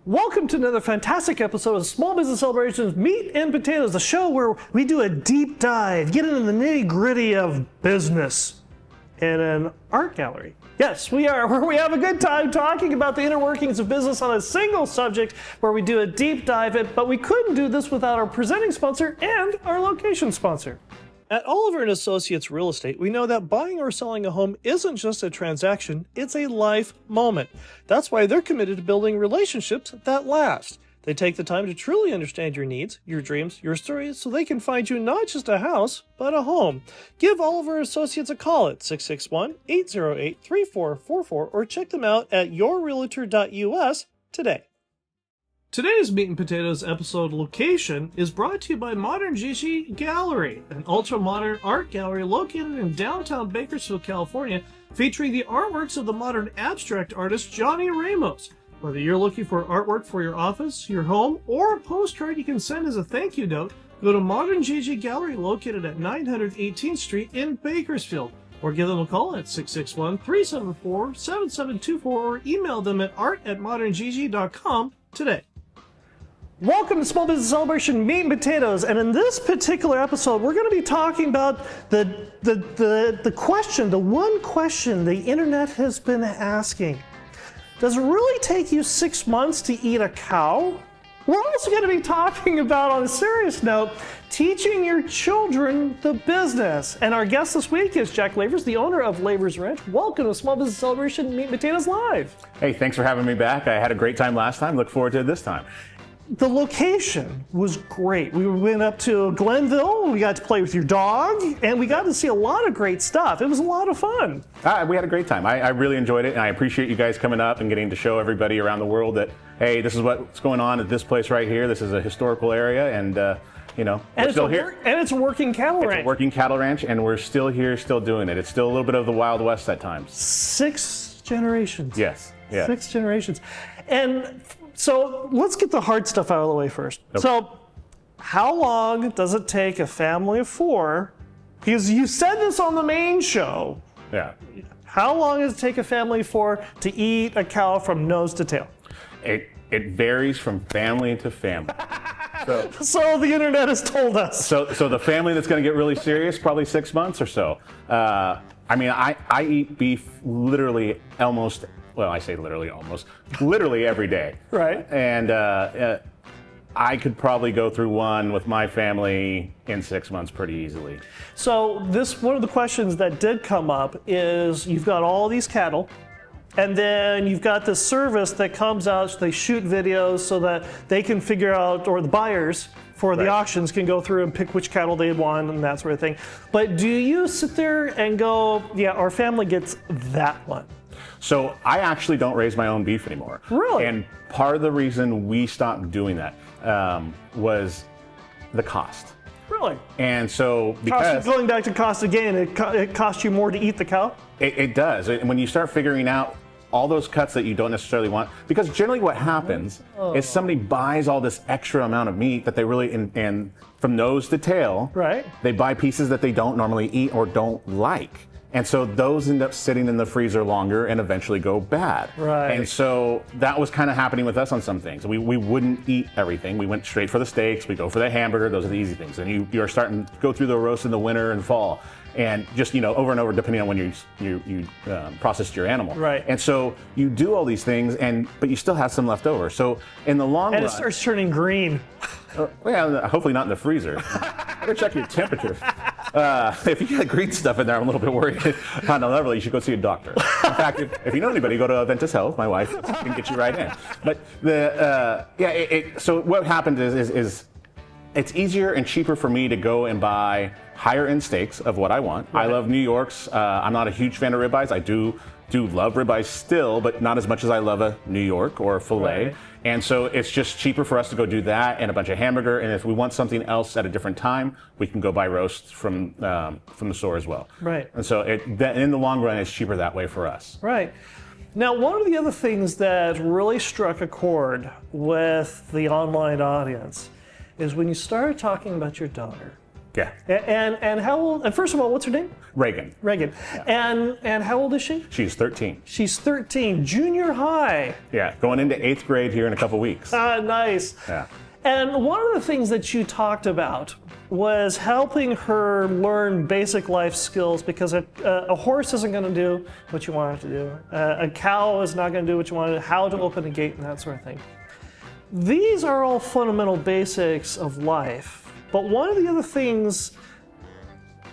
Welcome to another fantastic episode of Small Business Celebrations Meat and Potatoes, the show where we do a deep dive, get into the nitty-gritty of business in an art gallery. Yes, we are, where we have a good time talking about the inner workings of business on a single subject, where we do a deep dive in, but we couldn't do this without our presenting sponsor and our location sponsor. At Oliver & Associates Real Estate, we know that buying or selling a home isn't just a transaction, it's a life moment. That's why they're committed to building relationships that last. They take the time to truly understand your needs, your dreams, your stories, so they can find you not just a house, but a home. Give Oliver & Associates a call at 661-808-3444 or check them out at yourrealtor.us today. Today's Meat and Potatoes episode location is brought to you by Modern Gigi Gallery, an ultra-modern art gallery located in downtown Bakersfield, California, featuring the artworks of the modern abstract artist Johnny Ramos. Whether you're looking for artwork for your office, your home, or a postcard you can send as a thank you note, go to Modern Gigi Gallery located at 900 18th Street in Bakersfield, or give them a call at 661-374-7724 or email them at art@moderngigi.com today. Welcome to Small Business Celebration Meat and Potatoes, and in this particular episode, we're going to be talking about the question, the one question the internet has been asking. Does it really take you 6 months to eat a cow? We're also going to be talking about, on a serious note, teaching your children the business. And our guest this week is Jack Lavers, the owner of Lavers Ranch. Welcome to Small Business Celebration Meat and Potatoes Live. Hey, thanks for having me back. I had a great time last time. Look forward to it this time. The location was great. We went up to Glenville, we got to play with your dog, and we got to see a lot of great stuff. It was a lot of fun. We had a great time. I really enjoyed it, and I appreciate you guys coming up and getting to show everybody around the world that, hey, this is what's going on at this place right here. This is a historical area, and we're still here. And it's a working cattle ranch. It's a working cattle ranch, and we're still here, still doing it. It's still a little bit of the Wild West at times. 6 generations. Yes. Yeah. 6 generations. And so let's get the hard stuff out of the way first. Okay. So how long does it take a family of 4? Because you said this on the main show. Yeah. How long does it take a family of 4 to eat a cow from nose to tail? It varies from family to family. So the internet has told us. So the family that's going to get really serious, probably 6 months or so. I eat beef literally almost. Well, I say literally every day. Right. And I could probably go through one with my family in 6 months pretty easily. So one of the questions that did come up is you've got all these cattle, and then you've got this service that comes out, so they shoot videos so that they can figure out, or the buyers for the auctions can go through and pick which cattle they want and that sort of thing. But do you sit there and go, yeah, our family gets that one? So I actually don't raise my own beef anymore. Really? And part of the reason we stopped doing that was the cost. Really? And so because going back to cost again, it costs you more to eat the cow? It does. When you start figuring out all those cuts that you don't necessarily want, because generally what happens is somebody buys all this extra amount of meat that they really, and from nose to tail, right? They buy pieces that they don't normally eat or don't like. And so those end up sitting in the freezer longer and eventually go bad. Right. And so that was kind of happening with us on some things. We wouldn't eat everything. We went straight for the steaks. We go for the hamburger. Those are the easy things. And you're starting to go through the roast in the winter and fall. And just, over and over, depending on when you processed your animal. Right. And so you do all these things, but you still have some left over. So in the long run. And it starts turning green. Hopefully not in the freezer. Better check your temperature. If you got green stuff in there, I'm a little bit worried. On a level, you should go see a doctor. In fact, if you know anybody, go to Ventus Health. My wife can get you right in. But so what happened is it's easier and cheaper for me to go and buy higher end steaks of what I want. Right. I love New York's. I'm not a huge fan of ribeyes. I do love ribeyes still, but not as much as I love a New York or a filet. Right. And so it's just cheaper for us to go do that and a bunch of hamburger. And if we want something else at a different time, we can go buy roast from the store as well. Right. And so in the long run, it's cheaper that way for us. Right. Now, one of the other things that really struck a chord with the online audience is when you started talking about your daughter Yeah. And how old? And first of all, what's her name? Reagan. Reagan. Yeah. And how old is she? She's 13. She's 13, junior high. Yeah, going into 8th grade here in a couple weeks. Nice. Yeah. And one of the things that you talked about was helping her learn basic life skills, because a horse isn't going to do what you want it to do. A cow is not going to do what you want it to do, how to open a gate and that sort of thing. These are all fundamental basics of life. But one of the other things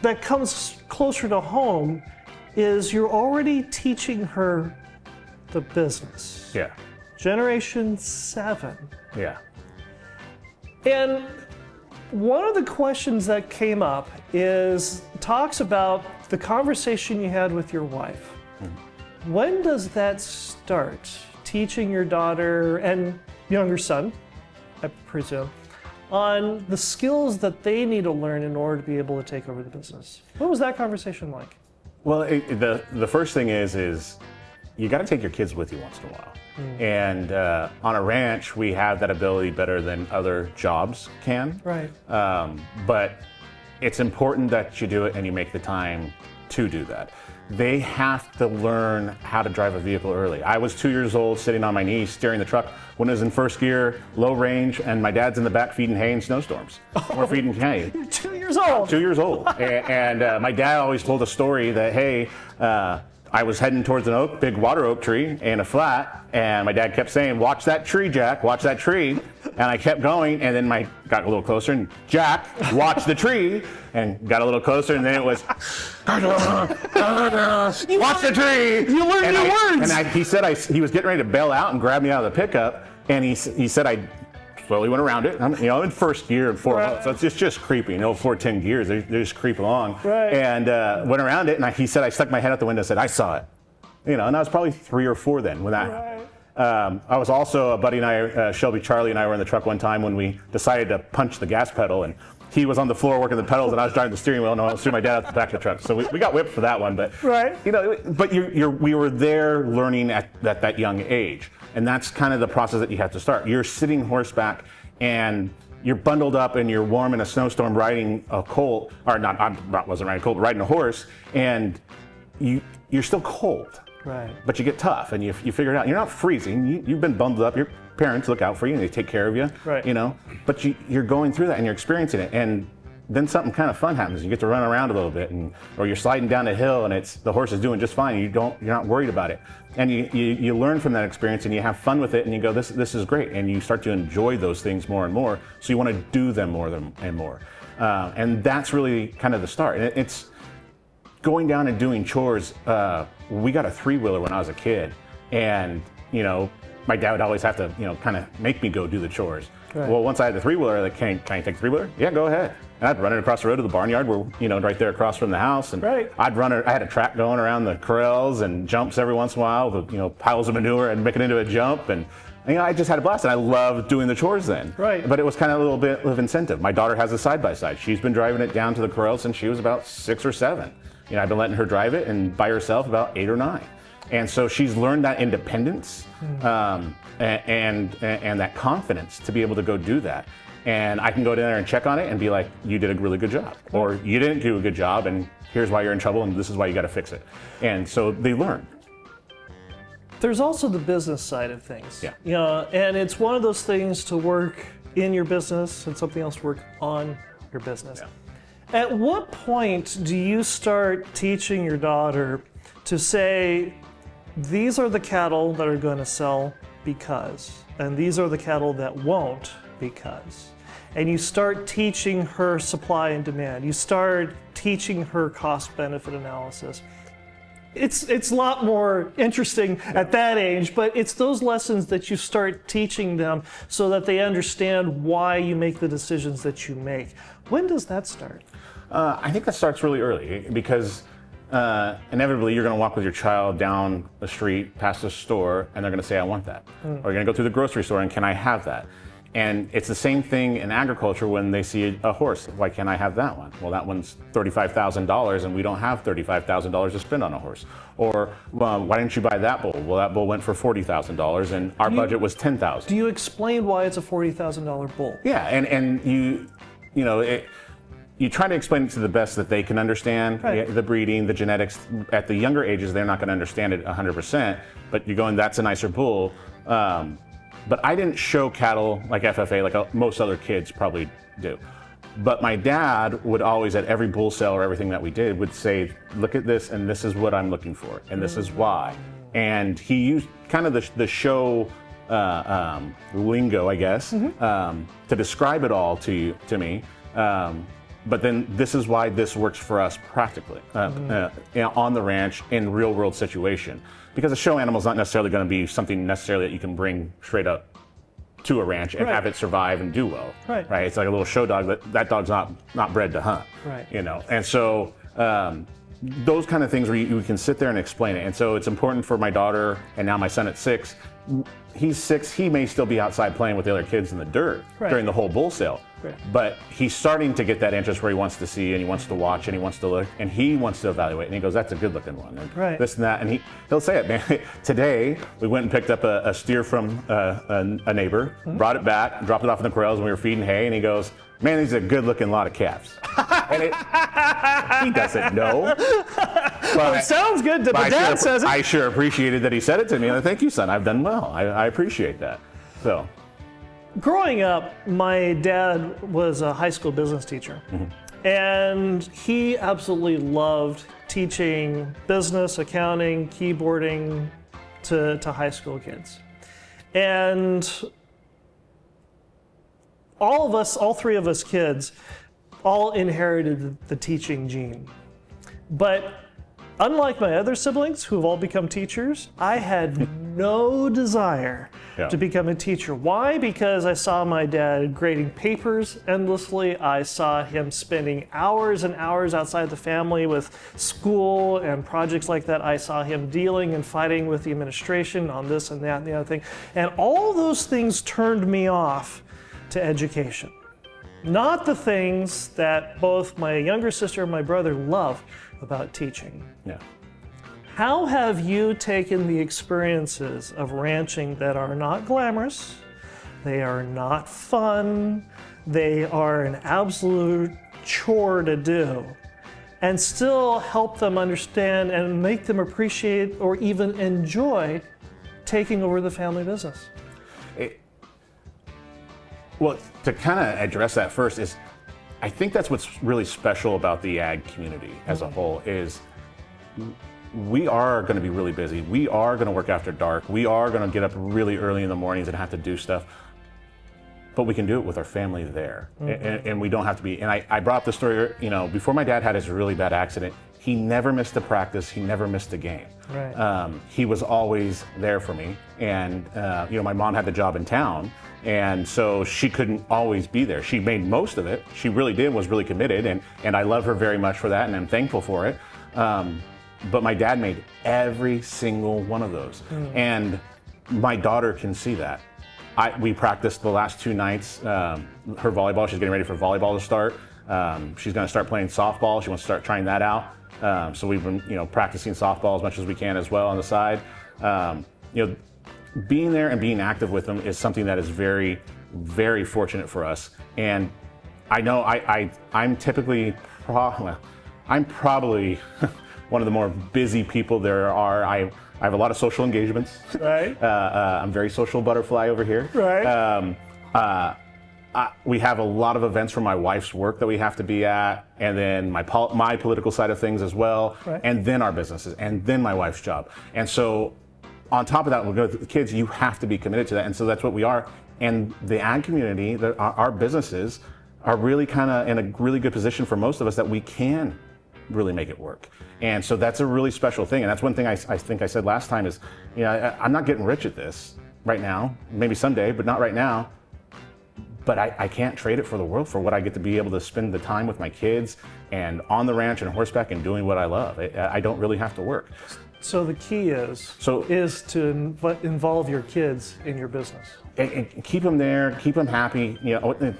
that comes closer to home is you're already teaching her the business. Yeah. Generation 7. Yeah. And one of the questions that came up talks about the conversation you had with your wife. Mm-hmm. When does that start? Teaching your daughter and younger son, I presume, on the skills that they need to learn in order to be able to take over the business. What was that conversation like? Well, the first thing is you got to take your kids with you once in a while. And on a ranch, we have that ability better than other jobs can. Right. But it's important that you do it and you make the time to do that. They have to learn how to drive a vehicle early. I was 2 years old, sitting on my knees, steering the truck when it was in first gear, low range, and my dad's in the back feeding hay in snowstorms. We're feeding hay. You're 2 years old. 2 years old. And my dad always told a story that, hey, I was heading towards an big water oak tree in a flat, and my dad kept saying, "Watch that tree, Jack, watch that tree." And I kept going, and then got a little closer, and Jack, watch the tree, and got a little closer, and then it was, watch the tree. You learned new words. And he said he was getting ready to bail out and grab me out of the pickup, and he said I slowly went around it. I'm in first gear and 4 months, so it's just creeping. 4-10 gears, they just creep along. Right. And went around it, and he said I stuck my head out the window and said, "I saw it." And I was probably 3 or 4 then when that happened. I was also, a buddy and I, Shelby Charlie and I were in the truck one time when we decided to punch the gas pedal, and he was on the floor working the pedals and I was driving the steering wheel, and I was threw my dad out the back of the truck. So we got whipped for that one, but right. But we were there learning at that young age, and that's kind of the process that you have to start. You're sitting horseback and you're bundled up and you're warm in a snowstorm riding a colt, or not, I wasn't riding a colt, but riding a horse, and you're still cold. Right. But you get tough and you figure it out. You're not freezing. You've been bundled up. Your parents look out for you and they take care of you. Right. But you're going through that and you're experiencing it. And then something kind of fun happens. You get to run around a little bit, or you're sliding down a hill and the horse is doing just fine. You're not worried about it. And you learn from that experience and you have fun with it and you go, this is great. And you start to enjoy those things more and more. So you want to do them more and more. And that's really kind of the start. And it's going down and doing chores. We got a 3-wheeler when I was a kid, and my dad would always have to kind of make me go do the chores. Right. Well, once I had the 3-wheeler, like, can I take the 3-wheeler? Yeah, go ahead. And I'd run it across the road to the barnyard, where right there across from the house, and right. I'd run it. I had a track going around the corrals and jumps every once in a while with piles of manure and make it into a jump, and I just had a blast, and I loved doing the chores then. Right. But it was kind of a little bit of incentive. My daughter has a side-by-side. She's been driving it down to the corral since she was about 6 or 7. I've been letting her drive it, and by herself about 8 or 9. And so she's learned that independence and that confidence to be able to go do that. And I can go down there and check on it and be like, you did a really good job. Or you didn't do a good job, and here's why you're in trouble, and this is why you got to fix it. And so they learn. There's also the business side of things. Yeah. And it's one of those things to work in your business and something else to work on your business. Yeah. At what point do you start teaching your daughter to say, these are the cattle that are going to sell because, and these are the cattle that won't because? And you start teaching her supply and demand. You start teaching her cost-benefit analysis. It's a lot more interesting at that age, but it's those lessons that you start teaching them so that they understand why you make the decisions that you make. When does that start? I think that starts really early, because inevitably you're going to walk with your child down the street past a store and they're going to say, I want that. Or you're going to go through the grocery store and can I have that? And it's the same thing in agriculture when they see a horse. Why can't I have that one? Well, that one's $35,000 and we don't have $35,000 to spend on a horse. Or why didn't you buy that bull? Well, that bull went for $40,000 and our budget was $10,000. Do you explain why it's a $40,000 bull? Yeah, and you try to explain it to the best that they can understand, Right. the breeding, the genetics. At the younger ages, they're not going to understand it 100%, but you're going, that's a nicer bull. But I didn't show cattle like FFA, like most other kids probably do. But my dad would always, at every bull sale or everything that we did, would say, look at this, and this is what I'm looking for, and this is why. And he used kind of the show lingo, I guess, to describe it all to me. But then this is why this works for us practically on the ranch in real world situation. Because a show animal is not necessarily going to be something necessarily that you can bring straight up to a ranch and have it survive and do well. Right. It's like a little show dog, but that dog's not bred to hunt. Right. And so those kind of things where you can sit there and explain it. And so it's important for my daughter and now my son at 6. He's 6. He may still be outside playing with the other kids in the dirt during the whole bull sale. Right. But he's starting to get that interest where he wants to see and he wants to watch and he wants to look and he wants to evaluate. And he goes, that's a good looking one. And this and that. And he'll say it, man. Today, we went and picked up a steer from a neighbor, brought it back, dropped it off in the corrals when we were feeding hay. And he goes, man, these are a good looking lot of calves. And he doesn't know. Well, it sounds good that the dad says it. I sure appreciated that he said it to me. And thank you, son. I've done well. I appreciate that. So, growing up, my dad was a high school business teacher. And he absolutely loved teaching business, accounting, keyboarding to high school kids. And all 3 of us kids, all inherited the teaching gene. But unlike my other siblings who have all become teachers, I had no desire to become a teacher. Why? Because I saw my dad grading papers endlessly. I saw him spending hours and hours outside the family with school and projects like that. I saw him dealing and fighting with the administration on this and that and the other thing. And all those things turned me off to education. Not the things that both my younger sister and my brother love about teaching. yeah. How have you taken the experiences of ranching that are not glamorous, they are not fun, they are an absolute chore to do, and still help them understand and make them appreciate or even enjoy taking over the family business? Well, to kind of address that first is, I think that's what's really special about the ag community as a whole is we are going to be really busy. We are going to work after dark. We are going to get up really early in the mornings and have to do stuff. But we can do it with our family there. And we don't have to be. And I brought up the story, before my dad had his really bad accident, he never missed a practice. He never missed a game. Right. He was always there for me. And, my mom had the job in town. And so she couldn't always be there. She made most of it. She really did, was really committed. And I love her very much for that. And I'm thankful for it. But my dad made every single one of those. And my daughter can see that. We practiced the last 2 nights, her volleyball. She's getting ready for volleyball to start. She's going to start playing softball. She wants to start trying that out. So we've been, practicing softball as much as we can as well on the side. Being there and being active with them is something that is very, very fortunate for us. And I know I'm typically, I'm probably one of the more busy people there are. I have a lot of social engagements. Right. I'm very social butterfly over here. Right. We have a lot of events for my wife's work that we have to be at, and then my political side of things as well, and then our businesses, and then my wife's job. And so on top of that, we'll go to the kids, you have to be committed to that. And so that's what we are. And the ag community, our businesses are really kind of in a really good position for most of us that we can really make it work. And so that's a really special thing. And that's one thing I think I said last time is, I'm not getting rich at this right now, maybe someday, but not right now. But I can't trade it for the world for what I get to be able to spend the time with my kids and on the ranch and horseback and doing what I love. I don't really have to work. So the key is to involve your kids in your business. And keep them there, keep them happy.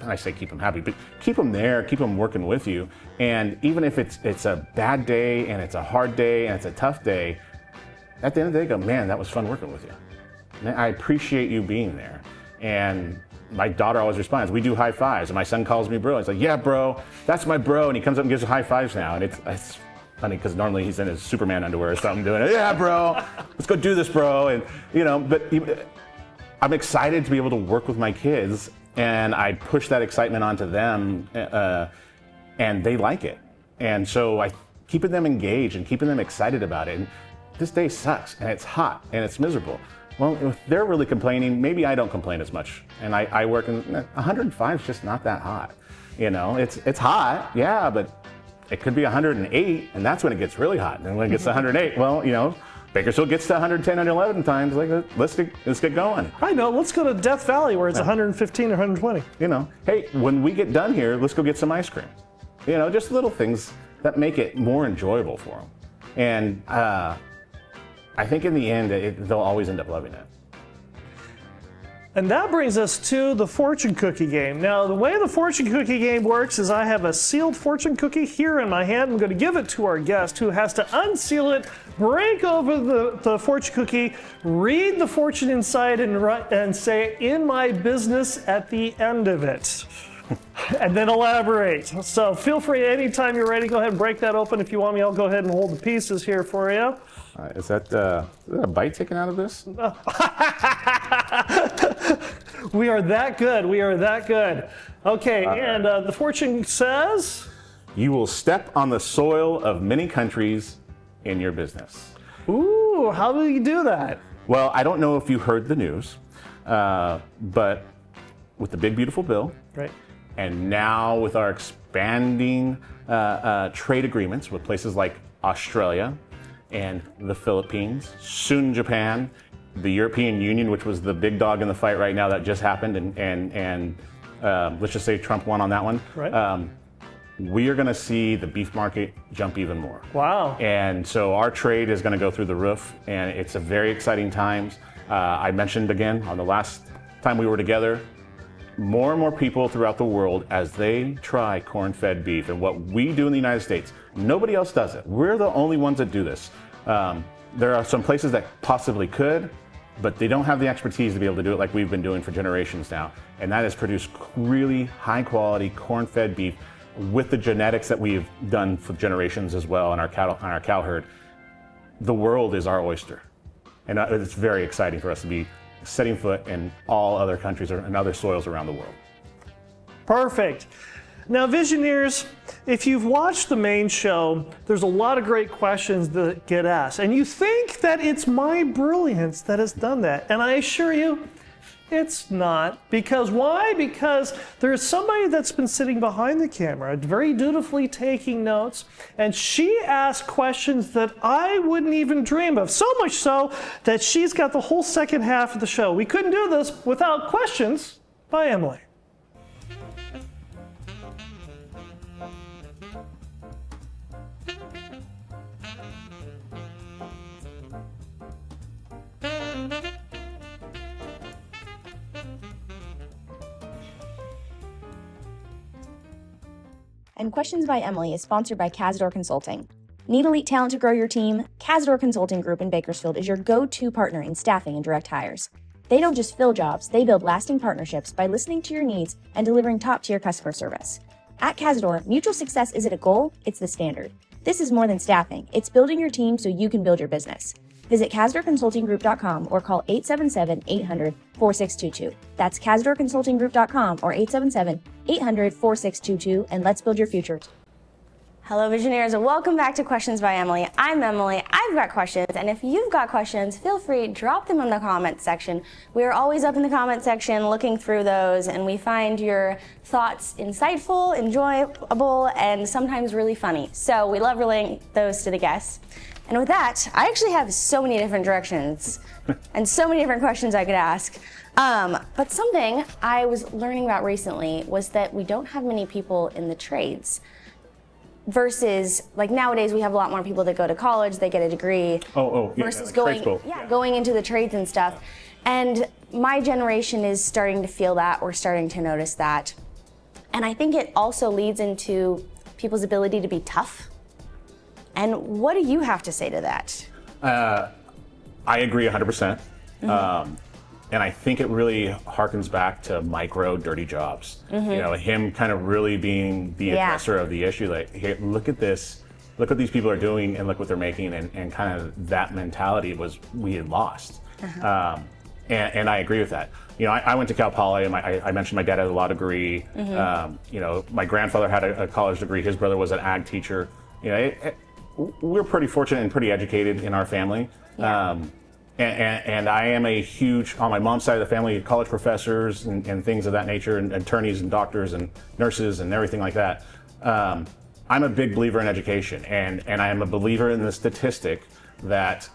I say keep them happy, but keep them there, keep them working with you. And even if it's a bad day and it's a hard day and it's a tough day, at the end of the day, go, man, that was fun working with you. I appreciate you being there. And my daughter always responds, we do high fives. And my son calls me bro. He's like, yeah, bro, that's my bro. And he comes up and gives us high fives now. And it's funny because normally he's in his Superman underwear or something doing it. Yeah, bro, let's go do this, bro. And, I'm excited to be able to work with my kids, and I push that excitement onto them, and they like it. And so keeping them engaged and keeping them excited about it. And this day sucks, and it's hot, and it's miserable. Well, if they're really complaining, maybe I don't complain as much. And I work in 105 is just not that hot. It's hot, yeah, but it could be 108, and that's when it gets really hot. And when it gets to 108, well, Bakersfield gets to 110, 111 times. Like, let's get going. I know. Let's go to Death Valley where it's 115 or 120. Hey, when we get done here, let's go get some ice cream. Just little things that make it more enjoyable for them. And I think in the end, they'll always end up loving it. And that brings us to the fortune cookie game. Now, the way the fortune cookie game works is I have a sealed fortune cookie here in my hand. I'm going to give it to our guest who has to unseal it, break over the fortune cookie, read the fortune inside, and say, in my business at the end of it. And then elaborate. So feel free anytime you're ready, go ahead and break that open. If you want me, I'll go ahead and hold the pieces here for you. Is that a bite taken out of this? We are that good. We are that good. Okay, and the fortune says? You will step on the soil of many countries in your business. Ooh, how do you do that? Well, I don't know if you heard the news, but with the big, beautiful bill, right, and now with our expanding trade agreements with places like Australia and the Philippines, soon Japan, the European Union, which was the big dog in the fight right now that just happened, and let's just say Trump won on that one. Right. We are going to see the beef market jump even more. Wow. And so our trade is going to go through the roof, and it's a very exciting times. I mentioned again on the last time we were together, more and more people throughout the world, as they try corn-fed beef, and what we do in the United States, nobody else does it. We're the only ones that do this. There are some places that possibly could, but they don't have the expertise to be able to do it like we've been doing for generations now. And that is produce really high-quality corn-fed beef with the genetics that we've done for generations as well on our cow herd. The world is our oyster, and it's very exciting for us to be setting foot in all other countries and other soils around the world. Perfect. Now, Visioneers, if you've watched the main show, there's a lot of great questions that get asked. And you think that it's my brilliance that has done that. And I assure you, it's not. Because why? Because there's somebody that's been sitting behind the camera, very dutifully taking notes, and she asked questions that I wouldn't even dream of. So much so that she's got the whole second half of the show. We couldn't do this without questions by Emily. And Questions by Emily is sponsored by Cazador Consulting. Need elite talent to grow your team? Cazador Consulting Group in Bakersfield is your go-to partner in staffing and direct hires. They don't just fill jobs, they build lasting partnerships by listening to your needs and delivering top-tier customer service. At Cazador, mutual success isn't a goal, it's the standard. This is more than staffing, it's building your team so you can build your business. Visit CazadorConsultingGroup.com or call 877-800-4622. That's CazadorConsultingGroup.com or 877-800-4622, and let's build your future. Hello, Visionaries, and welcome back to Questions by Emily. I'm Emily. I've got questions, and if you've got questions, feel free, drop them in the comments section. We are always up in the comment section looking through those, and we find your thoughts insightful, enjoyable, and sometimes really funny. So we love relaying those to the guests. And with that, I actually have so many different directions and so many different questions I could ask. But something I was learning about recently was that we don't have many people in the trades. Versus, like nowadays, we have a lot more people that go to college, they get a degree. Versus going into the trades and stuff. And my generation is starting to feel that, we're starting to notice that. And I think it also leads into people's ability to be tough. And what do you have to say to that? I agree 100%. And I think it really harkens back to micro dirty jobs. You know, him kind of really being the addresser of the issue. Like, hey, look at this, look what these people are doing, and look what they're making, and kind of that mentality was we had lost. And I agree with that. You know, I went to Cal Poly, and I mentioned my dad had a law degree. You know, my grandfather had a college degree. His brother was an ag teacher. You know, we're pretty fortunate and pretty educated in our family. And I am a huge, on my mom's side of the family, college professors and things of that nature, and attorneys and doctors and nurses and everything like that. I'm a big believer in education, and I am a believer in the statistic that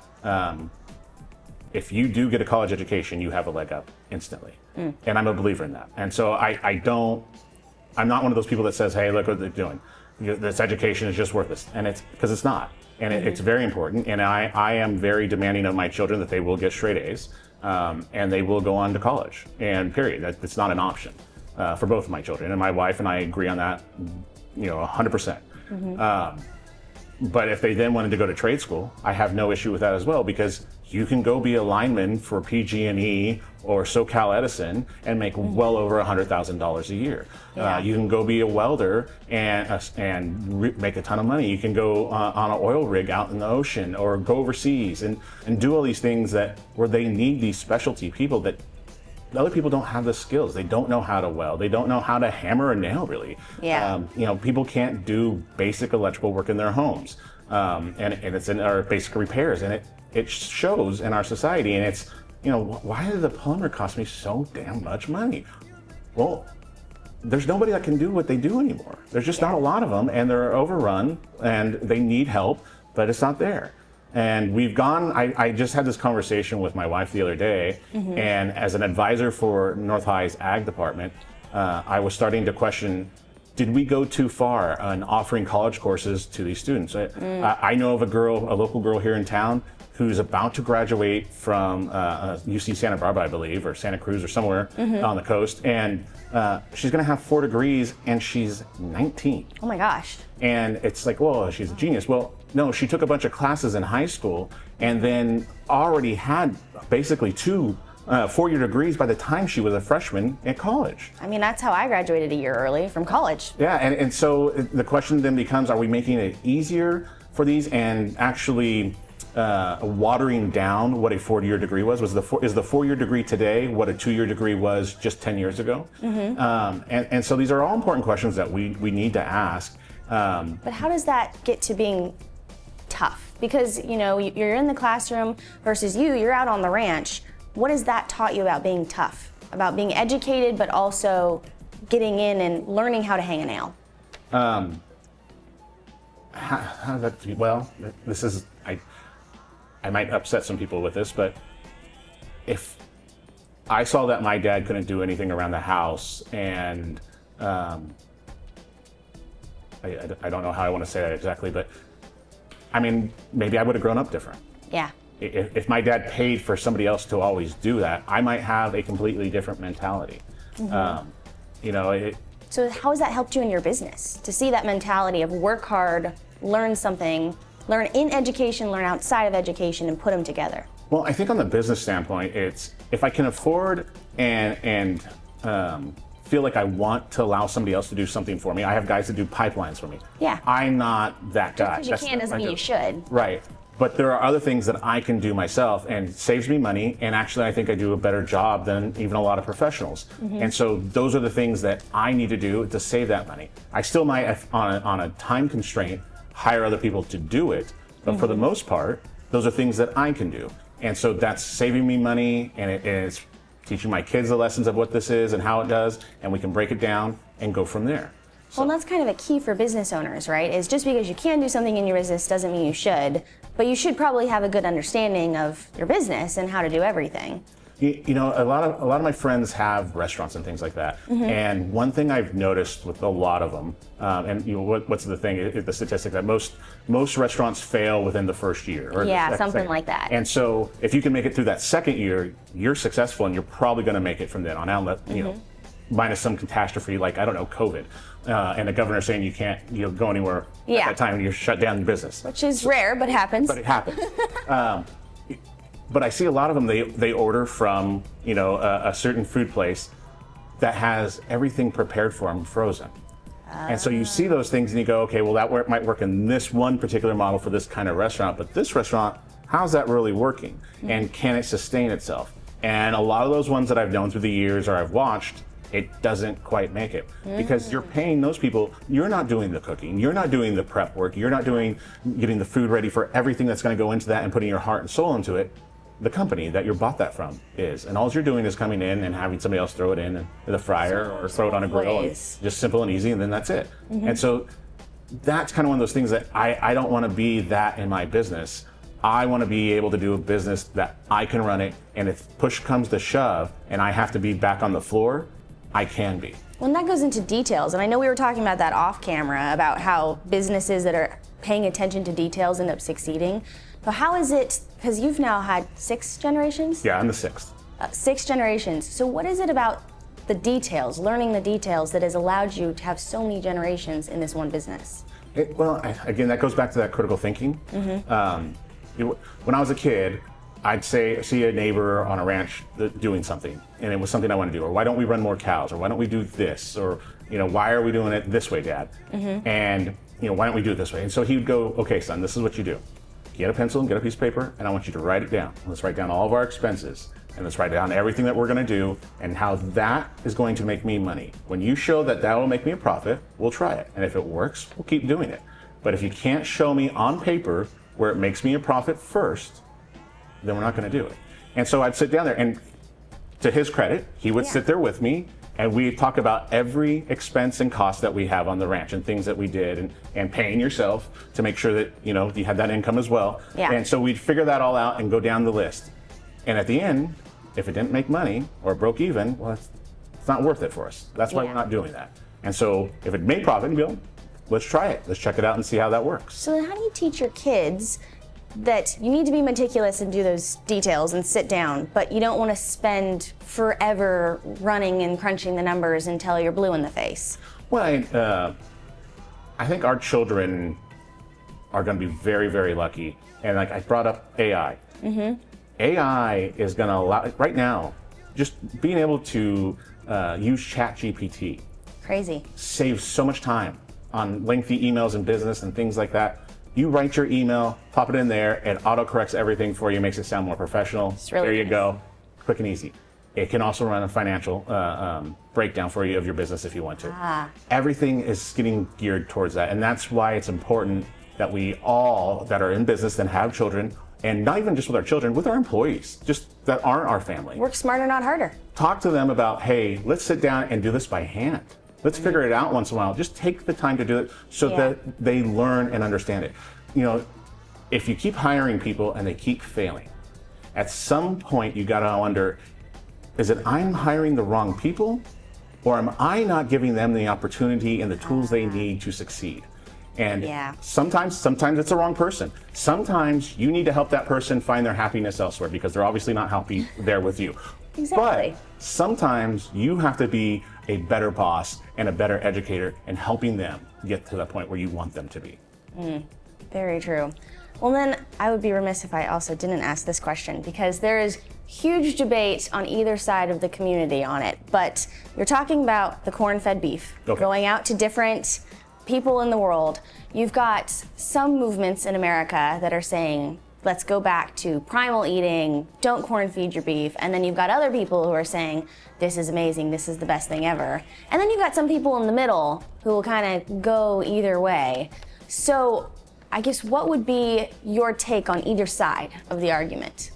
if you do get a college education, you have a leg up instantly. And I'm a believer in that. And so I'm not one of those people that says, hey, look what they're doing. This education is just worthless. And it's because it's not. And it's very important. And I am very demanding of my children that they will get straight A's and they will go on to college. And period. It's not an option for both of my children. And my wife and I agree on that, 100%. But if they then wanted to go to trade school, I have no issue with that as well, because you can go be a lineman for PG&E or SoCal Edison and make well over $100,000 a year. You can go be a welder and make a ton of money. You can go on an oil rig out in the ocean, or go overseas and do all these things where they need these specialty people that other people don't have the skills. They don't know how to weld. They don't know how to hammer a nail, really. People can't do basic electrical work in their homes. And it's in our basic repairs. And it shows in our society. And it's, why did the plumber cost me so damn much money? Well, there's nobody that can do what they do anymore. There's just not a lot of them, and they're overrun, and they need help, but it's not there. And we've gone, I just had this conversation with my wife the other day, and as an advisor for North High's ag department, I was starting to question, did we go too far on offering college courses to these students? I know of a local girl here in town who's about to graduate from UC Santa Barbara, I believe, or Santa Cruz or somewhere on the coast, and she's gonna have 4 degrees, and she's 19. Oh my gosh. And it's like, well, she's a genius. Well, no, she took a bunch of classes in high school and then already had basically 2 4-year degrees by the time she was a freshman at college. I mean, that's how I graduated a year early from college. Yeah, and so the question then becomes, are we making it easier for these and actually watering down what a 4-year degree was? Is the 4-year degree today what a 2-year degree was just 10 years ago? And so these are all important questions that we need to ask. But how does that get to being tough? Because, you're in the classroom versus you're out on the ranch. What has that taught you about being tough, about being educated, but also getting in and learning how to hang a nail? This is, I might upset some people with this, but if I saw that my dad couldn't do anything around the house, and I don't know how I want to say that exactly, but I mean, maybe I would have grown up different. Yeah. If my dad paid for somebody else to always do that, I might have a completely different mentality. So how has that helped you in your business? To see that mentality of work hard, learn something, learn in education, learn outside of education, and put them together? Well, I think on the business standpoint, it's if I can afford and feel like I want to allow somebody else to do something for me. I have guys that do pipelines for me. Yeah. I'm not that guy. Because you can doesn't mean you should. Right. But there are other things that I can do myself, and it saves me money, and actually I think I do a better job than even a lot of professionals. And so those are the things that I need to do to save that money. I still might, on a time constraint, hire other people to do it, but for the most part, those are things that I can do. And so that's saving me money, and it's teaching my kids the lessons of what this is and how it does, and we can break it down and go from there. Well, that's kind of a key for business owners, right? Is just because you can do something in your business doesn't mean you should, but you should probably have a good understanding of your business and how to do everything. A lot of my friends have restaurants and things like that. And one thing I've noticed with a lot of them, what's the thing? The statistic that most restaurants fail within the first year. Or something like that. And so if you can make it through that second year, you're successful, and you're probably going to make it from then on out. Minus some catastrophe like, I don't know, COVID, and the governor saying you can't go anywhere at that time, and you're shut down in business. Which is rare, but happens. But it happens. But I see a lot of them, they order from, a certain food place that has everything prepared for them frozen. And so you see those things and you go, okay, well, that might work in this one particular model for this kind of restaurant, but this restaurant, how's that really working? And can it sustain itself? And a lot of those ones that I've known through the years or I've watched, it doesn't quite make it because you're paying those people. You're not doing the cooking. You're not doing the prep work. You're not getting the food ready for everything that's going to go into that and putting your heart and soul into it. The company that you bought that from is. And all you're doing is coming in and having somebody else throw it in the fryer or throw it on a grill. And just simple and easy, and then that's it. And so that's kind of one of those things that I don't want to be that in my business. I want to be able to do a business that I can run it, and if push comes to shove and I have to be back on the floor, I can be. Well, and that goes into details, and I know we were talking about that off camera, about how businesses that are paying attention to details end up succeeding. But how is it, because you've now had 6 generations? Yeah, I'm the 6th. 6 generations. So what is it about the details, learning the details, that has allowed you to have so many generations in this one business? Again, that goes back to that critical thinking. When I was a kid, I'd see a neighbor on a ranch doing something, and it was something I want to do. Or why don't we run more cows? Or why don't we do this? Or why are we doing it this way, Dad? And why don't we do it this way? And so he would go, okay, son, this is what you do. Get a pencil and get a piece of paper, and I want you to write it down. Let's write down all of our expenses, and let's write down everything that we're going to do and how that is going to make me money. When you show that will make me a profit, we'll try it. And if it works, we'll keep doing it. But if you can't show me on paper where it makes me a profit first, then we're not going to do it. And so I'd sit down there, and to his credit, he would sit there with me, and we talk about every expense and cost that we have on the ranch and things that we did, and paying yourself to make sure that you had that income as well. Yeah. And so we'd figure that all out and go down the list. And at the end, if it didn't make money or broke even, well, it's not worth it for us. That's why we're not doing that. And so if it made profit, let's try it. Let's check it out and see how that works. So then how do you teach your kids that you need to be meticulous and do those details and sit down, but you don't want to spend forever running and crunching the numbers until you're blue in the face? Well, I think our children are going to be very, very lucky. And like I brought up AI. AI is going to allow, right now, just being able to use ChatGPT. Crazy. Saves so much time on lengthy emails in business and things like that. You write your email, pop it in there, and autocorrects everything for you, makes it sound more professional. Really there you nice. go, quick and easy. It can also run a financial breakdown for you of your business if you want to. Everything is getting geared towards that, and that's why it's important that we all that are in business and have children, and not even just with our children, with our employees, just that aren't our family. Work smarter, not harder. Talk to them about, hey, let's sit down and do this by hand. Let's figure it out once in a while. Just take the time to do it so that they learn and understand it. If you keep hiring people and they keep failing, at some point you gotta wonder, is it I'm hiring the wrong people, or am I not giving them the opportunity and the tools they need to succeed? And sometimes it's the wrong person. Sometimes you need to help that person find their happiness elsewhere because they're obviously not happy there with you. Exactly. But sometimes you have to be a better boss and a better educator in helping them get to the point where you want them to be. Very true. Well, then I would be remiss if I also didn't ask this question, because there is huge debate on either side of the community on it. But you're talking about the corn-fed beef going out to different people in the world. You've got some movements in America that are saying, let's go back to primal eating, don't corn feed your beef. And then you've got other people who are saying, this is amazing, this is the best thing ever. And then you've got some people in the middle who will kind of go either way. So I guess what would be your take on either side of the argument?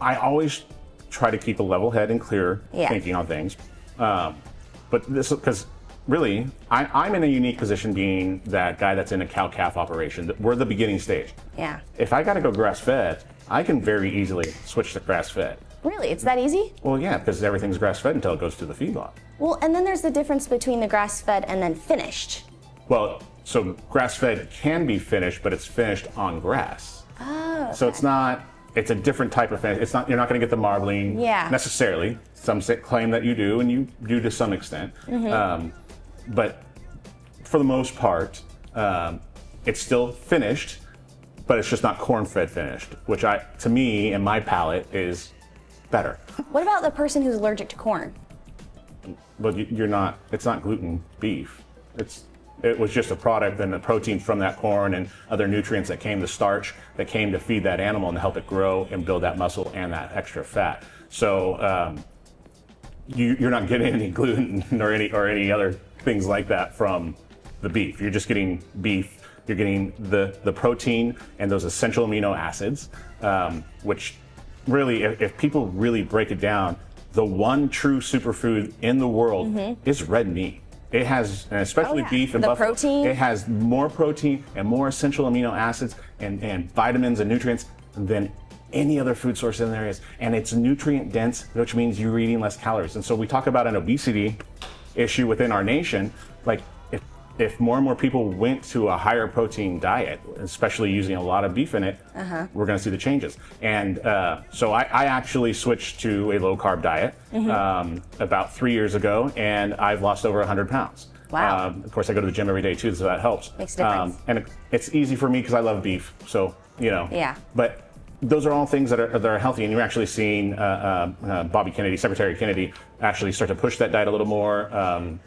I always try to keep a level head and clear thinking on things. But this is because really, I'm in a unique position being that guy that's in a cow-calf operation. We're the beginning stage. Yeah. If I got to go grass-fed, I can very easily switch to grass-fed. Really? It's that easy? Well, yeah, because everything's grass-fed until it goes to the feedlot. Well, and then there's the difference between the grass-fed and then finished. Well, so grass-fed can be finished, but it's finished on grass. Oh. Okay. So it's a different type of finish. You're not going to get the marbling necessarily. Some claim that you do, and you do to some extent. But for the most part, it's still finished, but it's just not corn-fed finished, which to me, in my palate, is better. What about the person who's allergic to corn? But you're not. It's not gluten beef. It was just a product and the protein from that corn and other nutrients that came, the starch that came to feed that animal and help it grow and build that muscle and that extra fat. So you're not getting any gluten or any other things like that from the beef. You're just getting beef. You're getting the protein and those essential amino acids, which really, if people really break it down, the one true superfood in the world is red meat. It has, and especially beef and buffalo, protein. it has more protein and more essential amino acids and vitamins and nutrients than any other food source in there is. And it's nutrient dense, which means you're eating less calories. And so we talk about an obesity issue within our nation. Like if more and more people went to a higher protein diet, especially using a lot of beef in it, we're going to see the changes. And so I actually switched to a low carb diet about 3 years ago, and I've lost over 100 pounds. Wow. Of course, I go to the gym every day too, so that helps. Makes a difference. And it's easy for me because I love beef. So, Yeah. But those are all things that are healthy, and you're actually seeing Bobby Kennedy, Secretary Kennedy, actually start to push that diet a little more. And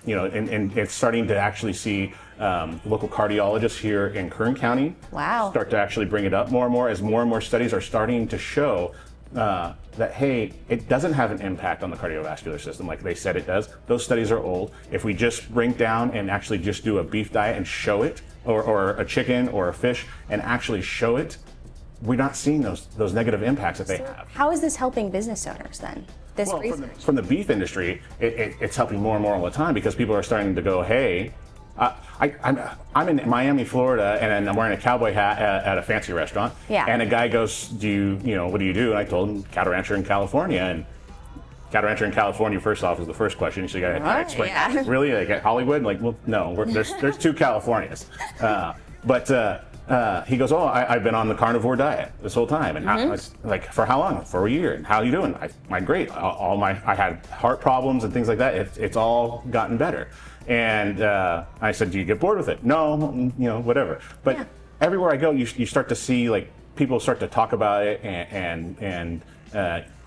it's starting to actually see local cardiologists here in Kern County start to actually bring it up more and more studies are starting to show that, hey, it doesn't have an impact on the cardiovascular system like they said it does. Those studies are old. If we just bring down and actually just do a beef diet and show it, or a chicken or a fish and actually show it, we're not seeing those negative impacts that they have. How is this helping business owners then? This research? From the beef industry, it's helping more and more all the time because people are starting to go, hey, I'm in Miami, Florida, and I'm wearing a cowboy hat at a fancy restaurant. Yeah. And a guy goes, what do you do? And I told him, cattle rancher in California. And cattle rancher in California, first off, is the first question. So you got to explain. Yeah. Really? Like at Hollywood? Like, well, no, there's two Californias. He goes, I've been on the carnivore diet this whole time. And I was like, for how long? For a year. And how are you doing? I'm great. I had heart problems and things like that. It's all gotten better. And I said, do you get bored with it? No, whatever. But everywhere I go, you start to see like people start to talk about it and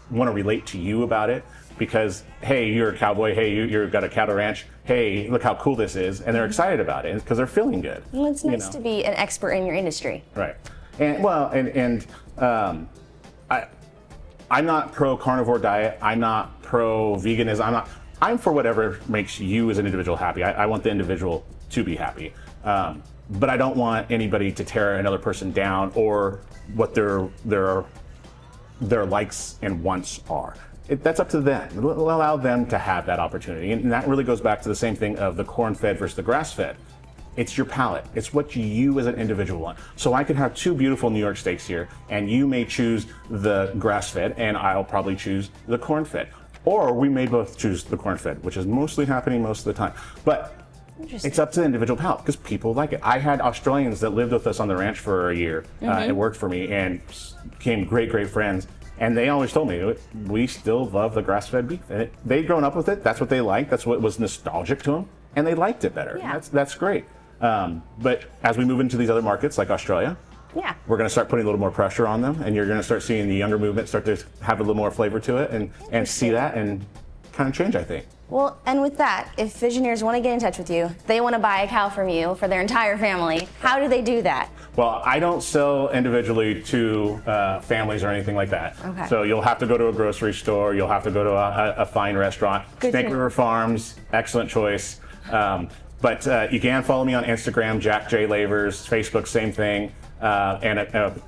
want to relate to you about it. Because, hey, you're a cowboy, hey, you've got a cattle ranch, hey, look how cool this is, and they're excited about it because they're feeling good. Well, it's nice to be an expert in your industry. Right. I'm not pro carnivore diet. I'm not pro veganism. I'm for whatever makes you as an individual happy. I want the individual to be happy. But I don't want anybody to tear another person down or what their likes and wants are. That's up to them. We'll allow them to have that opportunity. And that really goes back to the same thing of the corn-fed versus the grass-fed. It's your palate. It's what you as an individual want. So I could have two beautiful New York steaks here, and you may choose the grass-fed, and I'll probably choose the corn-fed. Or we may both choose the corn-fed, which is mostly happening most of the time. But it's up to the individual palate, because people like it. I had Australians that lived with us on the ranch for a year. It worked for me, and became great, great friends. And they always told me, we still love the grass-fed beef. And they'd grown up with it. That's what they liked. That's what was nostalgic to them. And they liked it better. Yeah. That's great. But as we move into these other markets like Australia, we're going to start putting a little more pressure on them. And you're going to start seeing the younger movement start to have a little more flavor to it and see that and kind of change, I think. Well, and with that, if Visioneers want to get in touch with you, they want to buy a cow from you for their entire family, how do they do that? Well, I don't sell individually to families or anything like that. Okay. So you'll have to go to a grocery store. You'll have to go to a fine restaurant. Good Snake to know. River Farms, excellent choice. But you can follow me on Instagram, Jack J. Lavers, Facebook, same thing, and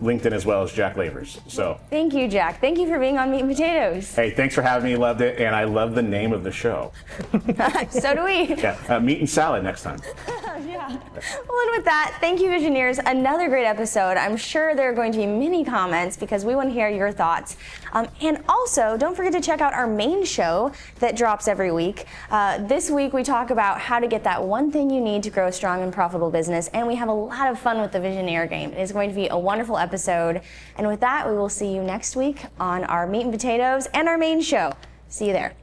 LinkedIn as well as Jack Lavers. So Thank you, Jack. Thank you for being on Meat and Potatoes. hey, thanks for having me. Loved it, and I love the name of the show. So do we. Yeah, meat and salad next time. Well, and with that, thank you, Visioneers. Another great episode. I'm sure there are going to be many comments because we want to hear your thoughts. And also, don't forget to check out our main show that drops every week. This week, we talk about how to get that one thing you need to grow a strong and profitable business. And we have a lot of fun with the Visioneer game. It is going to be a wonderful episode. And with that, we will see you next week on our Meat and Potatoes and our main show. See you there.